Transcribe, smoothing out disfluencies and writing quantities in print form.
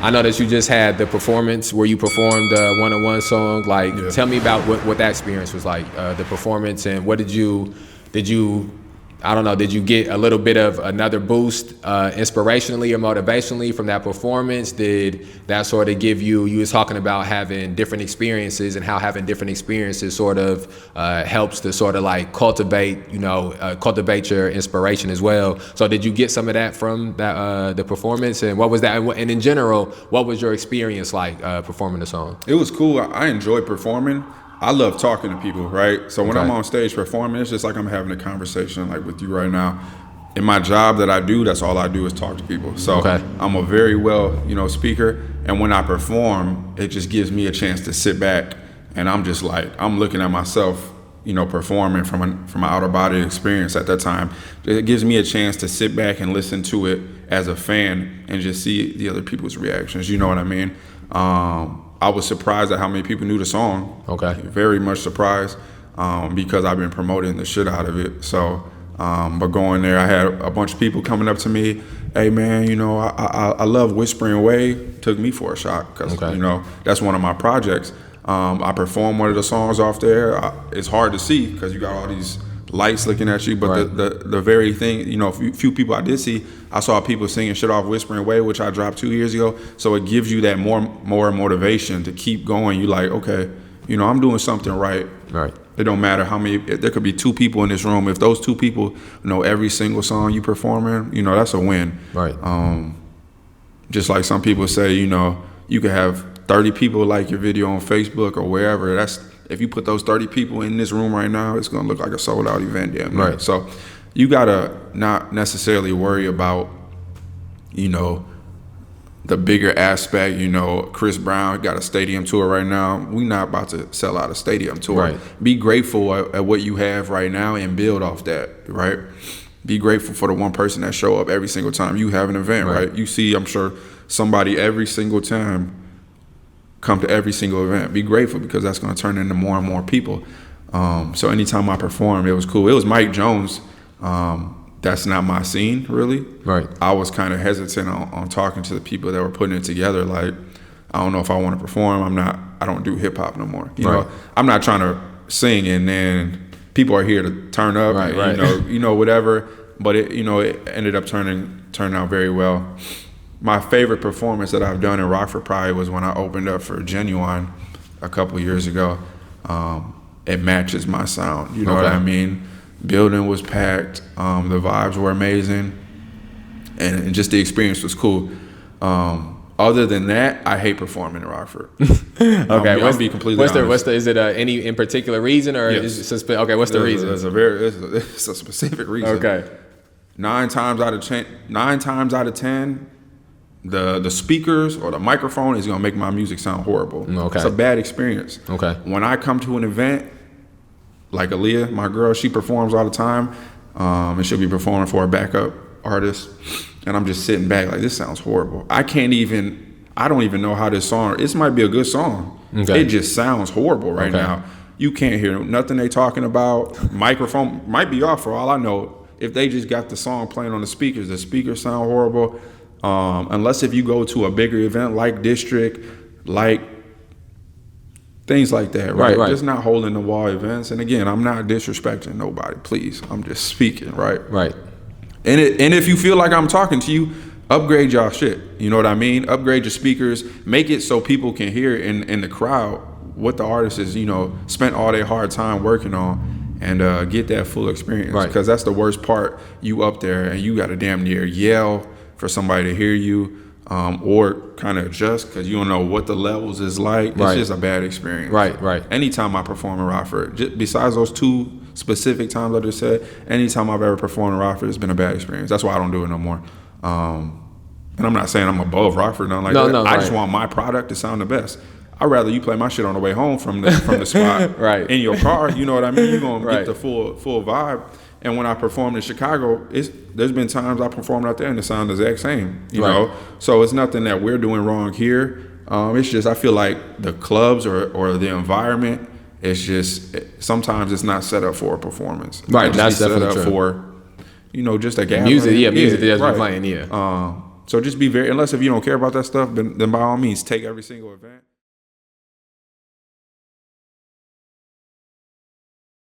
I know that you just had the performance where you performed the one-on-one song. Like, tell me about what that experience was like, the performance, and what did you, I don't know, did you get a little bit of another boost inspirationally or motivationally from that performance? Did that sort of give you was talking about having different experiences and how having different experiences sort of helps to sort of like cultivate your inspiration as well. So did you get some of that from that the performance, and what was that? And in general, what was your experience like performing the song? It was cool. I enjoyed performing. I love talking to people, right? So when I'm on stage performing, it's just like I'm having a conversation like with you right now. In my job that I do, that's all I do is talk to people. So I'm a very well, speaker. And when I perform, it just gives me a chance to sit back, and I'm just like, I'm looking at myself, performing from an outer body experience at that time. It gives me a chance to sit back and listen to it as a fan and just see the other people's reactions. You know what I mean? I was surprised at how many people knew the song. Very much surprised because I've been promoting the shit out of it. So, but going there, I had a bunch of people coming up to me. Hey man, I love Whispering Away. Took me for a shot because that's one of my projects. I performed one of the songs off there. It's hard to see because you got all these lights looking at you, but the very thing, few people I did see, I saw people singing shit off Whispering Away, which I dropped 2 years ago. So it gives you that more motivation to keep going. You like, okay, I'm doing something right. Right. It don't matter how many. There could be 2 people in this room. If those 2 people know every single song you performing, that's a win. Right. Just like some people say, you could have 30 people like your video on Facebook or wherever. If you put those 30 people in this room right now, it's gonna look like a sold out event, damn near. Right. So you gotta not necessarily worry about, the bigger aspect. Chris Brown got a stadium tour right now. We're not about to sell out a stadium tour. Right. Be grateful at what you have right now and build off that, right? Be grateful for the one person that show up every single time you have an event, right? You see, I'm sure, somebody every single time come to every single event. Be grateful because that's going to turn into more and more people. So anytime I performed, it was cool. It was Mike Jones. That's not my scene, really. Right. I was kind of hesitant on talking to the people that were putting it together. Like, I don't know if I want to perform. I don't do hip hop no more. You know, I'm not trying to sing and then people are here to turn up. Whatever. But it ended up turning out very well. My favorite performance that I've done in Rockford probably was when I opened up for Genuine a couple years ago. It matches my sound, you know what I mean? Building was packed, the vibes were amazing, and just the experience was cool. Other than that, I hate performing in Rockford. I'll be completely honest. Is it any in particular reason, or is it what's the reason? It's a specific reason. Okay. 9 times out of 10, the speakers or the microphone is gonna make my music sound horrible. It's a bad experience. When I come to an event, like Aaliyah, my girl, she performs all the time, and she'll be performing for a backup artist, and I'm just sitting back like, this sounds horrible. I don't even know how this song, this might be a good song. It just sounds horrible right now. You can't hear nothing they talking about. Microphone might be off for all I know. If they just got the song playing on the speakers sound horrible. Unless if you go to a bigger event like District, like things like that, right? Just not holding the wall events. And again, I'm not disrespecting nobody, please. I'm just speaking, right? Right. And if you feel like I'm talking to you, upgrade y'all shit. You know what I mean? Upgrade your speakers. Make it so people can hear in the crowd what the artist is, spent all their hard time working on, and get that full experience. Because that's the worst part. You up there and you got to damn near yell for somebody to hear you, or kind of adjust because you don't know what the levels is like. It's just a bad experience. Right. Anytime I perform in Rockford, besides those 2 specific times I just said, anytime I've ever performed in Rockford, it's been a bad experience. That's why I don't do it no more. And I'm not saying I'm above Rockford, nothing like that. I just want my product to sound the best. I'd rather you play my shit on the way home from the spot in your car. You know what I mean? You're going to get the full vibe. And when I performed in Chicago, there's been times I performed out there and it sounded the exact same, you know? So it's nothing that we're doing wrong here. It's just I feel like the clubs or the environment, it's just, sometimes it's not set up for a performance. Right, that's set definitely up true. for, just a gathering. Music that's playing, So just be unless if you don't care about that stuff, then by all means take every single event.